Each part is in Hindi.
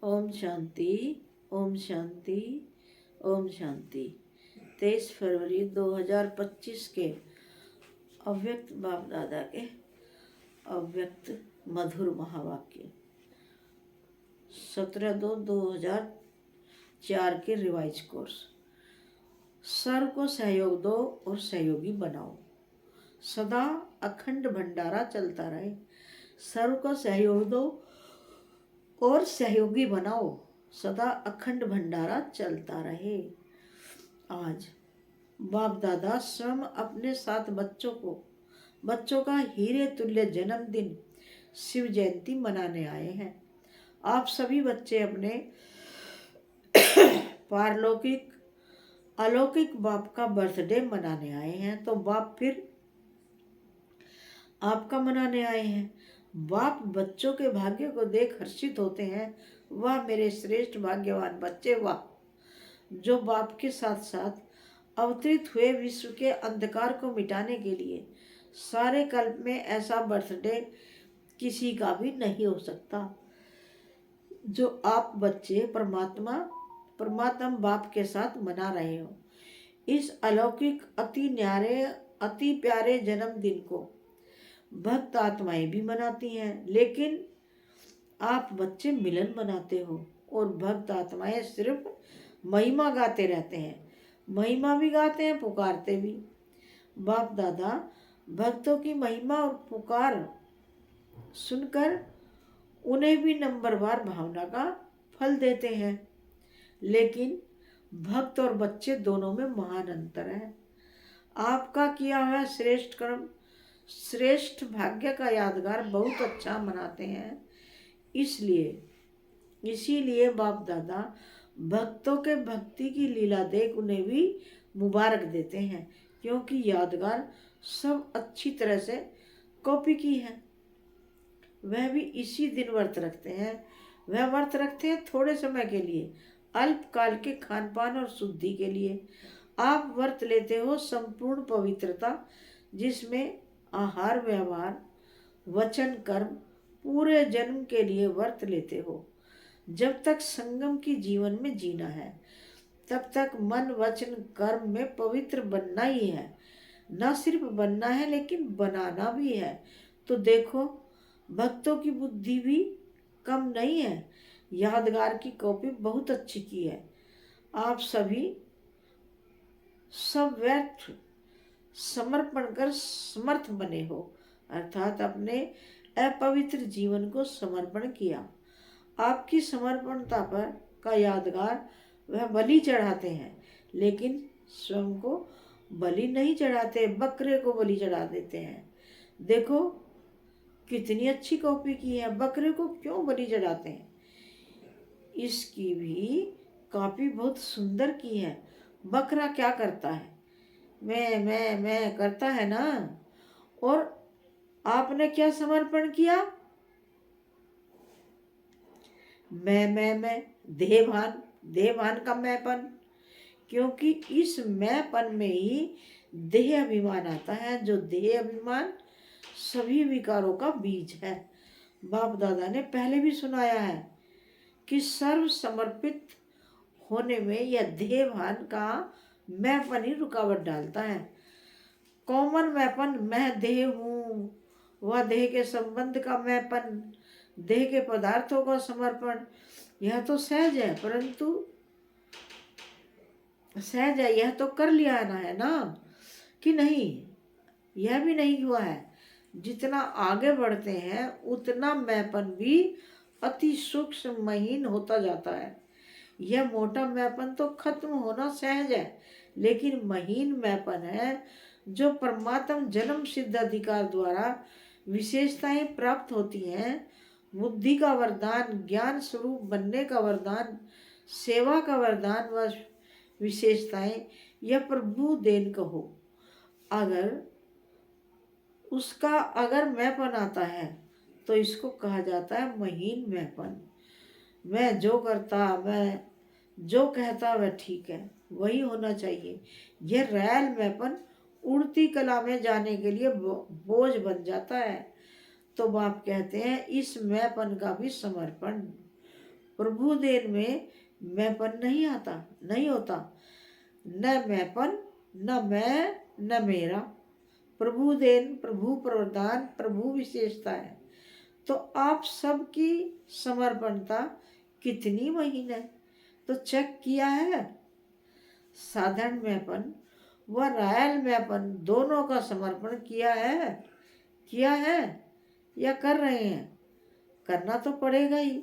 ओम शांति। ओम शांति। ओम शांति। 23 फरवरी 2025 के अव्यक्त बाप दादा के अव्यक्त मधुर महावाक्य 17/2/2004 के रिवाइज कोर्स। सर्व को सहयोग दो और सहयोगी बनाओ। सदा अखंड भंडारा चलता रहे। सर्व को सहयोग दो और सहयोगी बनाओ। सदा अखंड भंडारा चलता रहे। आज बाप दादा स्वयं अपने साथ बच्चों का हीरे तुल्य जन्मदिन शिव जयंती मनाने आए हैं। आप सभी बच्चे अपने पारलौकिक अलौकिक बाप का बर्थडे मनाने आए हैं, तो बाप फिर आपका मनाने आए हैं। बाप बच्चों के भाग्य को देख हर्षित होते हैं। वाह मेरे श्रेष्ठ भाग्यवान बच्चे, वाह, जो बाप के साथ साथ अवतरित हुए विश्व के अंधकार को मिटाने के लिए सारे कल्प में ऐसा बर्थडे किसी का भी नहीं हो सकता जो आप बच्चे परमात्मा बाप के साथ मना रहे हो। इस अलौकिक अति न्यारे अति प्यारे जन्मदिन को भक्त आत्माएं भी मनाती हैं, लेकिन आप बच्चे मिलन मनाते हो और भक्त आत्माएं सिर्फ महिमा गाते रहते हैं। महिमा भी गाते हैं, पुकारते भी। बाप दादा भक्तों की महिमा और पुकार सुनकर उन्हें भी नंबरवार भावना का फल देते हैं, लेकिन भक्त और बच्चे दोनों में महान अंतर है। आपका किया हुआ श्रेष्ठ कर्म, श्रेष्ठ भाग्य का यादगार बहुत अच्छा मनाते हैं। इसीलिए बाप दादा भक्तों के भक्ति की लीला देख उन्हें भी मुबारक देते हैं, क्योंकि यादगार सब अच्छी तरह से कॉपी की है। वह भी इसी दिन व्रत रखते हैं। वह व्रत रखते हैं थोड़े समय के लिए, अल्पकाल के खान पान और शुद्धि के लिए। आप व्रत लेते हो संपूर्ण पवित्रता, जिसमें आहार व्यवहार वचन कर्म पूरे जन्म के लिए व्रत लेते हो। जब तक संगम की जीवन में जीना है, तब तक मन वचन कर्म में पवित्र बनना ही है। न सिर्फ बनना है, लेकिन बनाना भी है। तो देखो, भक्तों की बुद्धि भी कम नहीं है। यादगार की कॉपी बहुत अच्छी की है। आप सभी सब व्यर्थ समर्पण कर समर्थ बने हो, अर्थात अपने अपवित्र जीवन को समर्पण किया। आपकी समर्पणता पर का यादगार वह बलि चढ़ाते हैं, लेकिन स्वयं को बलि नहीं चढ़ाते, बकरे को बलि चढ़ा देते हैं। देखो कितनी अच्छी कॉपी की है। बकरे को क्यों बलि चढ़ाते हैं? इसकी भी कॉपी बहुत सुंदर की है। बकरा क्या करता है? मैं करता है ना। और आपने क्या समर्पण किया? मैं देहभान का मैंपन, क्योंकि इस मैंपन में ही देह अभिमान आता है, जो देह अभिमान सभी विकारों का बीज है। बाप दादा ने पहले भी सुनाया है कि सर्व समर्पित होने में यह देहभान का मैंपन ही रुकावट डालता है। कॉमन मैंपन, मैं देह हूँ, वह देह के संबंध का मैंपन, देह के पदार्थों का समर्पण, यह तो सहज है, परंतु सहज है, यह तो कर लिया है ना कि नहीं? यह भी नहीं हुआ है। जितना आगे बढ़ते हैं उतना मैंपन भी अति सूक्ष्म महीन होता जाता है। यह मोटा मैंपन तो खत्म होना सहज है, लेकिन महीन मैंपन है जो परमात्म जन्म सिद्ध अधिकार द्वारा विशेषताएं प्राप्त होती हैं। बुद्धि का वरदान, ज्ञान स्वरूप बनने का वरदान, सेवा का वरदान व विशेषताएं, यह प्रभु देन कहो। अगर मैंपन आता है तो इसको कहा जाता है महीन मैंपन। मैं जो कहता वह ठीक है, वही होना चाहिए। यह रैल मैंपन उड़ती कला में जाने के लिए बोझ बन जाता है। तो बाप कहते हैं इस मैंपन का भी समर्पण प्रभुदेन में मैंपन नहीं होता। न मैंपन, न मैं, न मेरा। प्रभुदेन, प्रभु प्रदान, प्रभु विशेषता है। तो आप सबकी समर्पणता कितनी महीन है, तो चेक किया है। साधारण मैंपन व रॉयल मैंपन दोनों का समर्पण किया है या कर रहे हैं? करना तो पड़ेगा ही।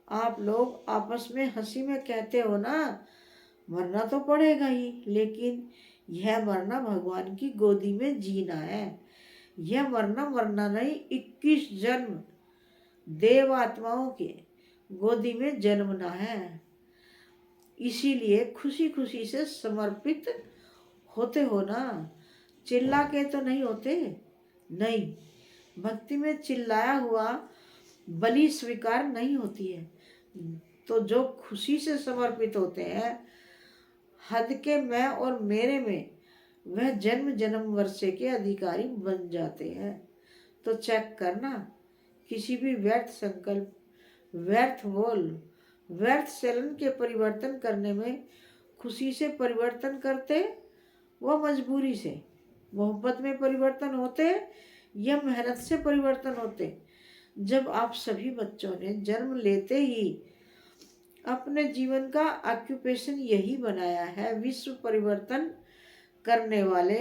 आप लोग आपस में हंसी में कहते हो ना, मरना तो पड़ेगा ही, लेकिन यह मरना भगवान की गोदी में जीना है। यह मरना नहीं, 21 जन्म देव आत्माओं के गोदी में जन्मना है। इसीलिए खुशी खुशी से समर्पित होते हो ना, चिल्ला के तो नहीं होते। नहीं, भक्ति में चिल्लाया हुआ बलि स्वीकार नहीं होती है। तो जो खुशी से समर्पित होते हैं, हद के मैं और मेरे में वह जन्म जन्म वर्षे के अधिकारी बन जाते हैं। तो चेक करना, किसी भी व्यर्थ संकल्प, व्यर्थ बोल, व्यर्थ चलन के परिवर्तन करने में खुशी से परिवर्तन करते व मजबूरी से, मोहब्बत में परिवर्तन होते या मेहनत से परिवर्तन होते। जब आप सभी बच्चों ने जन्म लेते ही अपने जीवन का ऑक्यूपेशन यही बनाया है, विश्व परिवर्तन करने वाले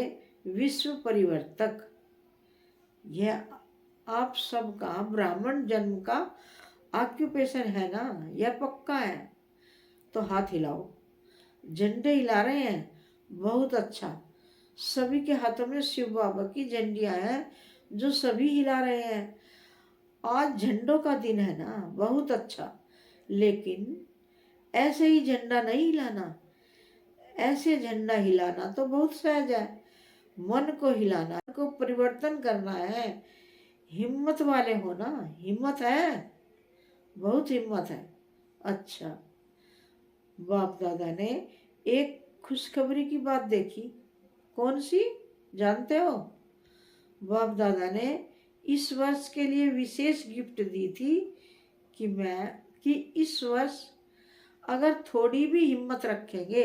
विश्व परिवर्तक, यह आप सबका ब्राह्मण जन्म का ऑक्यूपेशन है ना, यह पक्का है। तो हाथ हिलाओ। झंडे हिला रहे हैं, बहुत अच्छा। सभी के हाथों में शिव बाबा की झंडियां हैं जो सभी हिला रहे हैं। आज झंडों का दिन है ना, बहुत अच्छा। लेकिन ऐसे ही झंडा नहीं हिलाना। ऐसे झंडा हिलाना तो बहुत सहज है, मन को हिलाना, को परिवर्तन करना है। हिम्मत वाले हो ना, हिम्मत है, बहुत हिम्मत है। अच्छा, बाप दादा ने एक खुशखबरी की बात देखी। कौन सी, जानते हो? बाप दादा ने इस वर्ष के लिए विशेष गिफ्ट दी थी कि इस वर्ष अगर थोड़ी भी हिम्मत रखेंगे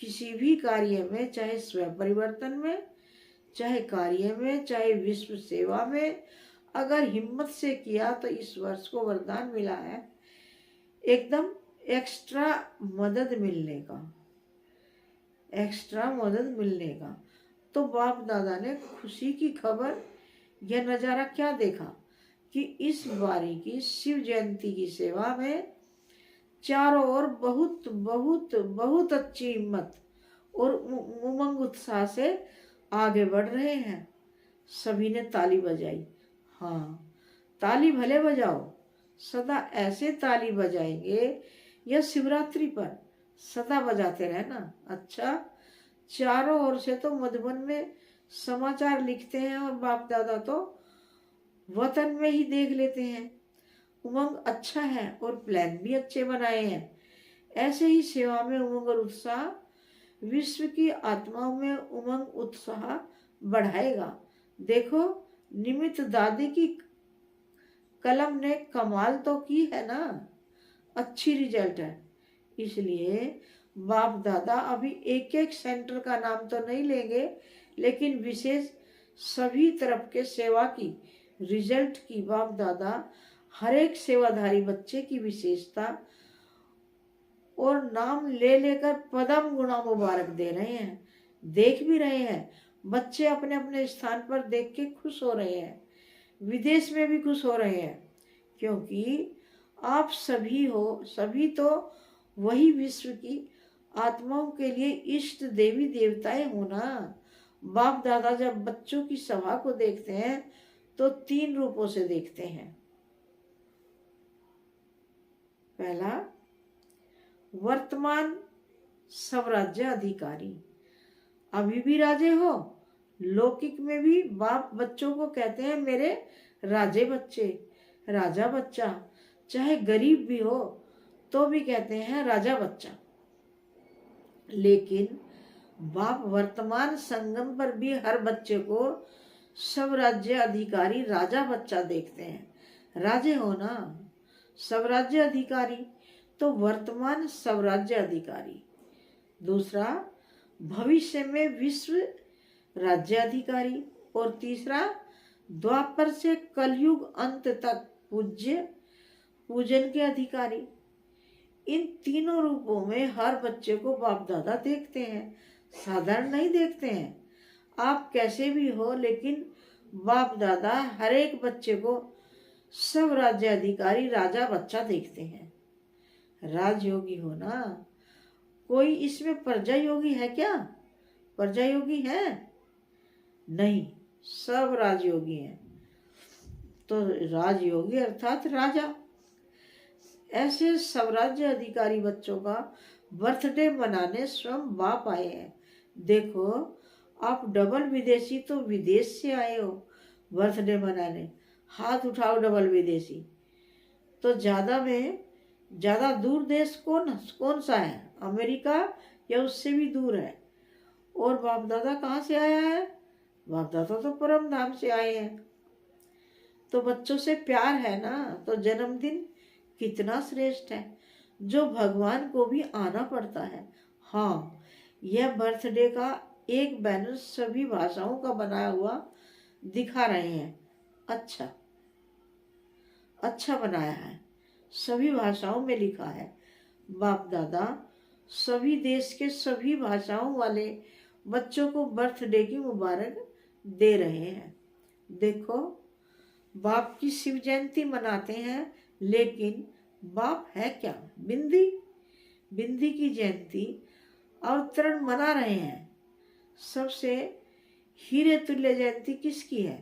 किसी भी कार्य में, चाहे स्वयं परिवर्तन में, चाहे कार्य में, चाहे विश्व सेवा में, अगर हिम्मत से किया तो इस वर्ष को वरदान मिला है एकदम एक्स्ट्रा मदद मिलने का, एक्स्ट्रा मदद मिलने का। तो बाप दादा ने खुशी की खबर, यह नज़ारा क्या देखा कि इस बारी की शिव जयंती की सेवा में चारों ओर बहुत बहुत बहुत अच्छी हिम्मत और उमंग उत्साह से आगे बढ़ रहे हैं। सभी ने ताली बजाई। हाँ, ताली भले बजाओ, सदा ऐसे ताली बजाएंगे या शिवरात्रि पर सदा बजाते रहना। अच्छा, चारों ओर से तो मधुबन में समाचार लिखते हैं और बाप दादा तो वतन में ही देख लेते हैं। उमंग अच्छा है और प्लान भी अच्छे बनाए हैं। ऐसे ही सेवा में उमंग और उत्साह विश्व की आत्माओं में उमंग उत्साह बढ़ाएगा। देखो, निमित्त दादी की कलम ने कमाल तो की है ना, अच्छी रिजल्ट है। इसलिए बाप दादा अभी एक एक सेंटर का नाम तो नहीं लेंगे, लेकिन विशेष सभी तरफ के सेवा की रिजल्ट की बाप दादा हर एक सेवाधारी बच्चे की विशेषता और नाम ले लेकर पदम गुणा मुबारक दे रहे हैं। देख भी रहे हैं, बच्चे अपने अपने स्थान पर देख के खुश हो रहे हैं, विदेश में भी खुश हो रहे हैं, क्योंकि आप सभी तो वही विश्व की आत्माओं के लिए इष्ट देवी देवताएं होना। बाप दादा जब बच्चों की सभा को देखते हैं तो 3 रूपों से देखते हैं। पहला, वर्तमान स्वराज्य अधिकारी, अभी भी राजे हो। लौकिक में भी बाप बच्चों को कहते हैं मेरे राजे बच्चे, राजा बच्चा। चाहे गरीब भी हो तो भी कहते हैं राजा बच्चा। लेकिन बाप वर्तमान संगम पर भी हर बच्चे को स्वराज्य अधिकारी राजा बच्चा देखते हैं। राजे हो ना, स्वराज्य अधिकारी तो वर्तमान स्वराज्य अधिकारी। दूसरा, भविष्य में विश्व राज्य अधिकारी। और तीसरा, द्वापर से कलयुग अंत तक पूजन के अधिकारी। इन तीनों रूपों में हर बच्चे को बाप दादा देखते हैं, साधारण नहीं देखते हैं। आप कैसे भी हो, लेकिन बाप दादा हर एक बच्चे को सब राज्य अधिकारी राजा बच्चा देखते हैं। राजयोगी हो ना, कोई इसमें प्रजा योगी है क्या? प्रजा योगी है नहीं, सब राजयोगी हैं। तो राजयोगी अर्थात राजा। ऐसे स्वराज्य अधिकारी बच्चों का बर्थडे मनाने स्वयं बाप आए हैं। देखो, आप डबल विदेशी तो विदेश से आए हो बर्थडे मनाने, हाथ उठाओ डबल विदेशी। तो ज़्यादा दूर देश कौन सा है? अमेरिका या उससे भी दूर है? और बाप दादा कहाँ से आया है? बाप दादा तो परम धाम से आए हैं। तो बच्चों से प्यार है ना, तो जन्मदिन कितना श्रेष्ठ है, जो भगवान को भी आना पड़ता है। हाँ, यह बर्थडे का एक बैनर सभी भाषाओं का बनाया हुआ दिखा रहे हैं। अच्छा बनाया है, सभी भाषाओं में लिखा है। बाप दादा सभी देश के सभी भाषाओं वाले बच्चों को बर्थडे की मुबारक दे रहे हैं। देखो, बाप की शिव जयंती मनाते हैं, लेकिन बाप है क्या? बिंदी की जयंती अवतरण मना रहे हैं। सबसे हीरे तुल्य जयंती किसकी है?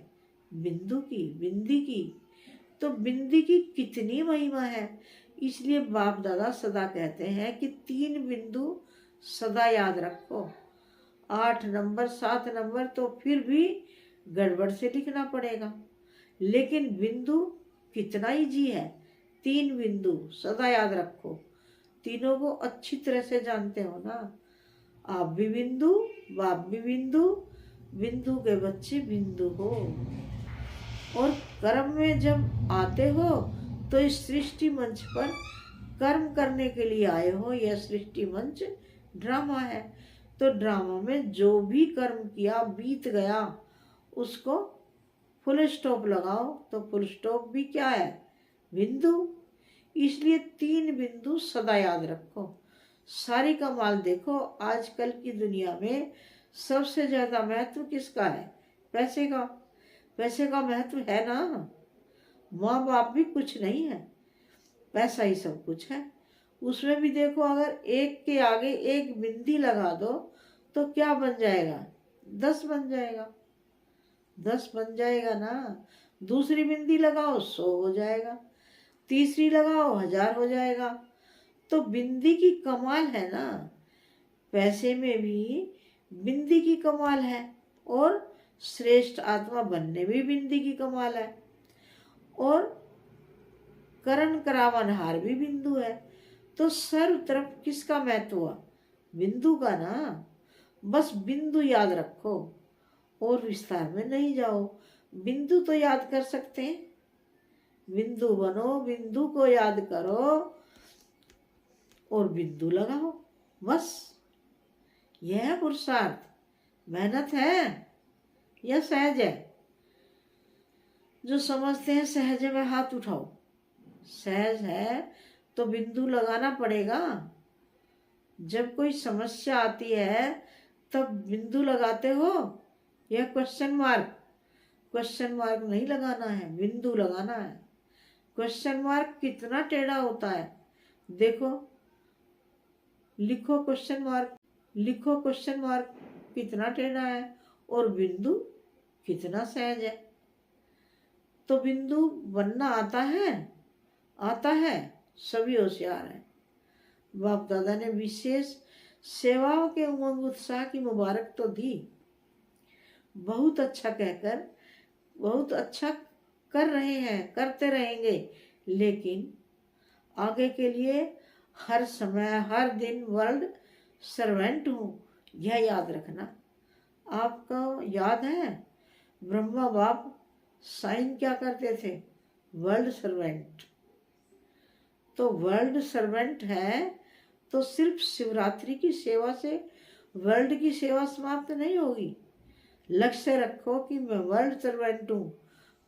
बिंदी की। तो बिंदी की कितनी महिमा है, इसलिए बाप दादा सदा कहते हैं कि 3 बिंदु सदा याद रखो। 8 नंबर 7 नंबर तो फिर भी गड़बड़ से लिखना पड़ेगा, लेकिन बिंदु कितना इजी है। 3 बिंदु सदा याद रखो। तीनों को अच्छी तरह से जानते हो ना। आप भी बिंदु, बाप भी बिंदु, बिंदु के बच्चे बिंदु हो। और कर्म में जब आते हो तो इस सृष्टि मंच पर कर्म करने के लिए आए हो। यह सृष्टि मंच ड्रामा है, तो ड्रामा में जो भी कर्म किया बीत गया उसको फुल स्टॉप लगाओ। तो फुल स्टॉप भी क्या है? बिंदु। इसलिए 3 बिंदु सदा याद रखो। सारी कमाल देखो, आजकल की दुनिया में सबसे ज्यादा महत्व किसका है? पैसे का। पैसे का महत्व है ना। माँ बाप भी कुछ नहीं है, पैसा ही सब कुछ है। उसमें भी देखो, अगर एक के आगे एक बिंदी लगा दो तो क्या बन जाएगा? 10 बन जाएगा। 10 बन जाएगा ना। दूसरी बिंदी लगाओ 100 हो जाएगा, तीसरी लगाओ 1000 हो जाएगा। तो बिंदी की कमाल है ना। पैसे में भी बिंदी की कमाल है, और श्रेष्ठ आत्मा बनने में भी बिंदी की कमाल है, और करण करावनहार भी बिंदु है। तो सर्व तरफ किसका महत्व हुआ? बिंदु का ना। बस बिंदु याद रखो और विस्तार में नहीं जाओ। बिंदु तो याद कर सकते हैं। बिंदु बनो, बिंदु को याद करो और बिंदु लगाओ, बस। यह है पुरुषार्थ। मेहनत है या सहज है? जो समझते हैं सहज में हाथ उठाओ। सहज है तो बिंदु लगाना पड़ेगा। जब कोई समस्या आती है तब बिंदु लगाते हो या क्वेश्चन मार्क? क्वेश्चन मार्क नहीं लगाना है, बिंदु लगाना है। क्वेश्चन मार्क कितना टेढ़ा होता है, देखो। लिखो क्वेश्चन मार्क कितना टेढ़ा है, और बिंदु कितना सहज है। तो बिंदु बनना आता है, सभी होशियार हैं। बाप दादा ने विशेष सेवाओं के उमंग उत्साह की मुबारक तो दी। बहुत अच्छा कहकर बहुत अच्छा कर रहे हैं, करते रहेंगे, लेकिन आगे के लिए हर समय हर दिन वर्ल्ड सर्वेंट हूँ, यह याद रखना। आपको याद है ब्रह्मा बाप साइन क्या करते थे? World servant. तो वर्ल्ड सर्वेंट है तो सिर्फ शिवरात्रि की सेवा से वर्ल्ड की सेवा समाप्त नहीं होगी। लक्ष्य रखो कि मैं वर्ल्ड सर्वेंट हूँ,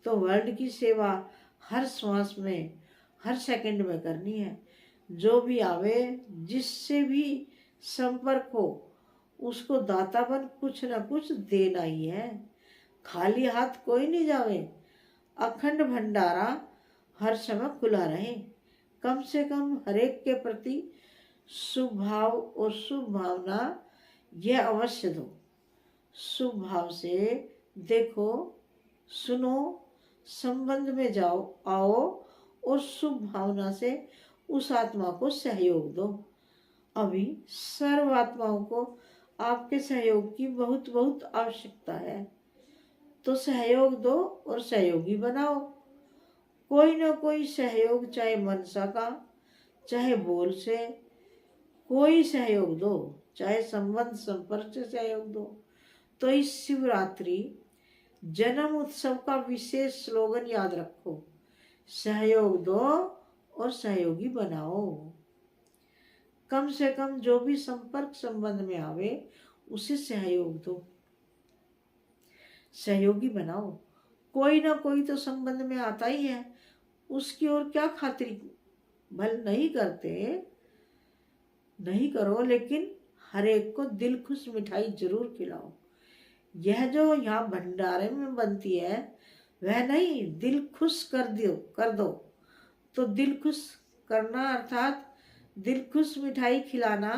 तो वर्ल्ड की सेवा हर श्वास में, हर सेकंड में करनी है। जो भी आवे, जिससे भी संपर्क हो, उसको दातापन कुछ न कुछ देना ही है। खाली हाथ कोई नहीं जावे। अखंड भंडारा हर समय खुला रहे। कम से कम हरेक के प्रति शुभ भाव और शुभ भावना यह अवश्य दो। शुभ भाव से देखो, सुनो, संबंध में जाओ आओ और शुभ भावना से उस आत्मा को सहयोग दो। अभी सर्व आत्माओं को आपके सहयोग की बहुत बहुत आवश्यकता है, तो सहयोग दो और सहयोगी बनाओ। कोई ना कोई सहयोग, चाहे मनसा का, चाहे बोल से, कोई सहयोग दो, चाहे संबंध संपर्क से सहयोग दो। तो इस शिवरात्रि जन्म उत्सव का विशेष स्लोगन याद रखो, सहयोग दो और सहयोगी बनाओ। कम से कम जो भी संपर्क संबंध में आवे उसे सहयोग दो, सहयोगी बनाओ। कोई ना कोई तो संबंध में आता ही है, उसकी ओर क्या खातिर भल नहीं करते, नहीं करो, लेकिन हर एक को दिल खुश मिठाई जरूर खिलाओ। यह जो यहाँ भंडारे में बनती है वह नहीं, दिल खुश कर दो। तो दिल खुश करना अर्थात दिल खुश मिठाई खिलाना,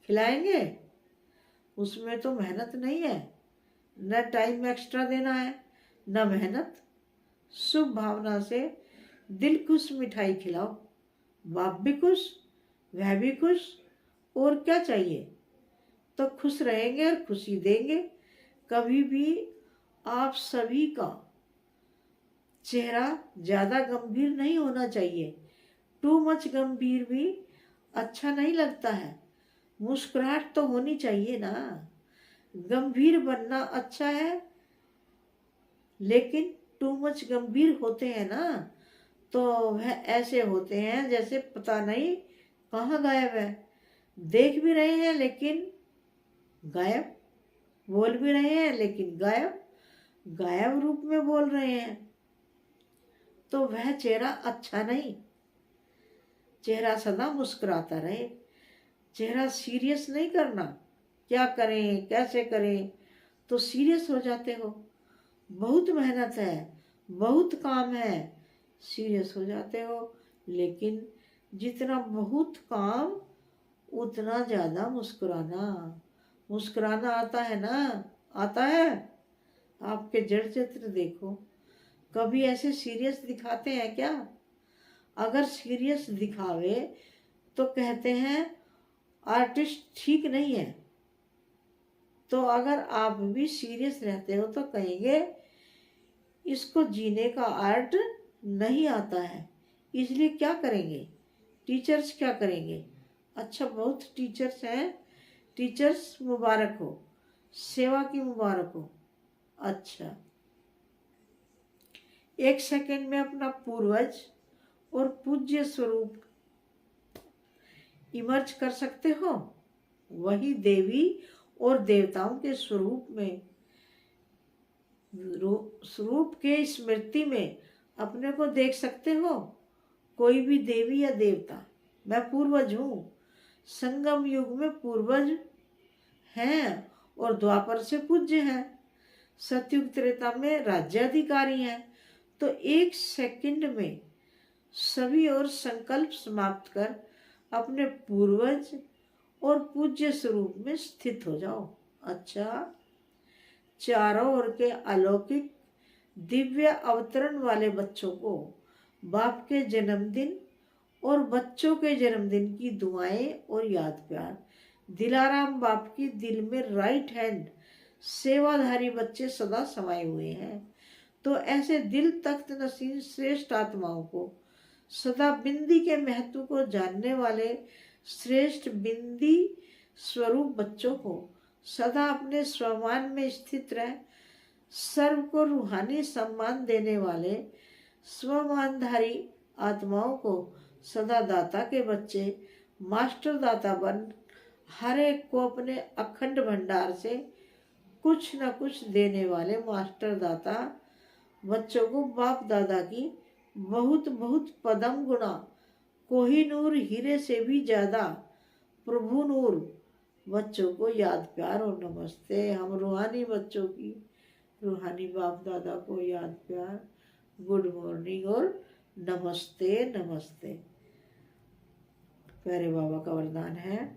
खिलाएंगे, उसमें तो मेहनत नहीं है, न टाइम एक्स्ट्रा देना है, न मेहनत। शुभ भावना से दिल खुश मिठाई खिलाओ, बाप भी खुश, वह भी खुश, और क्या चाहिए। तो खुश रहेंगे और खुशी देंगे। कभी भी आप सभी का चेहरा ज़्यादा गंभीर नहीं होना चाहिए। टू मच गंभीर भी अच्छा नहीं लगता है। मुस्कुराहट तो होनी चाहिए ना। गंभीर बनना अच्छा है, लेकिन टू मच गंभीर होते हैं ना, तो वह ऐसे होते हैं जैसे पता नहीं कहाँ गायब है। देख भी रहे हैं लेकिन गायब, बोल भी रहे हैं लेकिन गायब, गायब रूप में बोल रहे हैं। तो वह चेहरा अच्छा नहीं। चेहरा सदा मुस्कुराता रहे। चेहरा सीरियस नहीं करना, क्या करें कैसे करें, तो सीरियस हो जाते हो। बहुत मेहनत है, बहुत काम है, सीरियस हो जाते हो। लेकिन जितना बहुत काम उतना ज़्यादा मुस्कुराना। मुस्कुराना आता है ना, आता है। आपके जड़ चित्र देखो, कभी ऐसे सीरियस दिखाते हैं क्या? अगर सीरियस दिखावे तो कहते हैं आर्टिस्ट ठीक नहीं है। तो अगर आप भी सीरियस रहते हो तो कहेंगे इसको जीने का आर्ट नहीं आता है। इसलिए क्या करेंगे? टीचर्स क्या करेंगे? अच्छा, बहुत टीचर्स हैं, टीचर्स मुबारक हो, सेवा की मुबारक हो। अच्छा, एक सेकंड में अपना पूर्वज और पूज्य स्वरूप इमर्ज कर सकते हो। वही देवी और देवताओं के स्वरूप के स्मृति में अपने को देख सकते हो। कोई भी देवी या देवता, मैं पूर्वज हूँ। संगम युग में पूर्वज हैं और द्वापर से पूज्य हैं। सतयुग त्रेता में राज्याधिकारी हैं। तो एक सेकंड में सभी और संकल्प समाप्त कर अपने पूर्वज और पूज्य स्वरूप में स्थित हो जाओ। अच्छा, चारों ओर के अलौकिक दिव्य अवतरण वाले बच्चों को बाप के जन्मदिन और बच्चों के जन्मदिन की दुआएं और याद प्यार। दिलाराम बाप की दिल में राइट हैंड सेवाधारी बच्चे सदा समाये हुए हैं। तो ऐसे दिल तख्त नसीन श्रेष्ठ आत्माओं को, सदा बिंदी के महत्व को जानने वाले श्रेष्ठ बिंदी स्वरूप बच्चों को सदा अपने स्वमान में स्थित रह सर्व को रूहानी सम्मान देने वाले स्वमानधारी आत्माओं को सदा दाता के बच्चे मास्टर दाता बन हर एक को अपने अखंड भंडार से कुछ न कुछ देने वाले मास्टर दाता बच्चों को बाप दादा की बहुत बहुत पदम गुणा कोहिनूर हीरे से भी ज्यादा प्रभु नूर बच्चों को याद प्यार और नमस्ते। हम रूहानी बच्चों की रूहानी बाप दादा को याद प्यार, गुड मॉर्निंग और नमस्ते नमस्ते। प्यारे बाबा का वरदान है,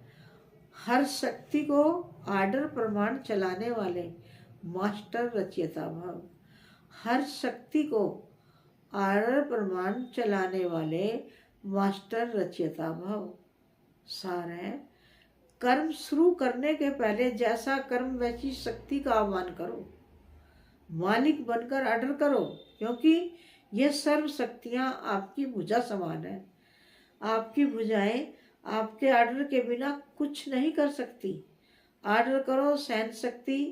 हर शक्ति को आर्डर प्रमाण चलाने वाले मास्टर रचयिता भव। हर शक्ति को आर्डर प्रमाण चलाने वाले मास्टर रचयिता भव। सार है, कर्म शुरू करने के पहले जैसा कर्म वैसी शक्ति का आह्वान करो, मालिक बनकर आर्डर करो, क्योंकि ये सर्व शक्तियाँ आपकी भुजा समान है। आपकी भुजाएं आपके आर्डर के बिना कुछ नहीं कर सकती। आर्डर करो, सहन शक्ति,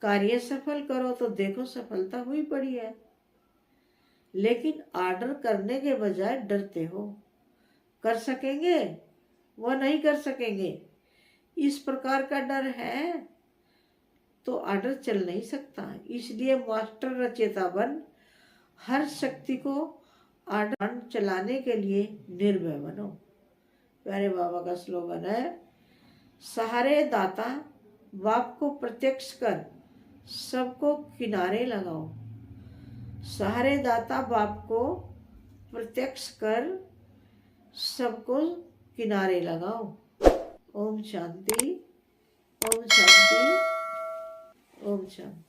कार्य सफल करो, तो देखो सफलता हुई पड़ी है। लेकिन आर्डर करने के बजाय डरते हो, कर सकेंगे वह नहीं कर सकेंगे, इस प्रकार का डर है तो आर्डर चल नहीं सकता। इसलिए मास्टर रचयिता बन हर शक्ति को आर्डर चलाने के लिए निर्भय बनो। प्यारे बाबा का स्लोगन है, सहारे दाता बाप को प्रत्यक्ष कर सबको किनारे लगाओ। सहारे दाता बाप को प्रत्यक्ष कर सबको किनारे लगाओ। ओम शांति, ओम शांति, ओम शांति।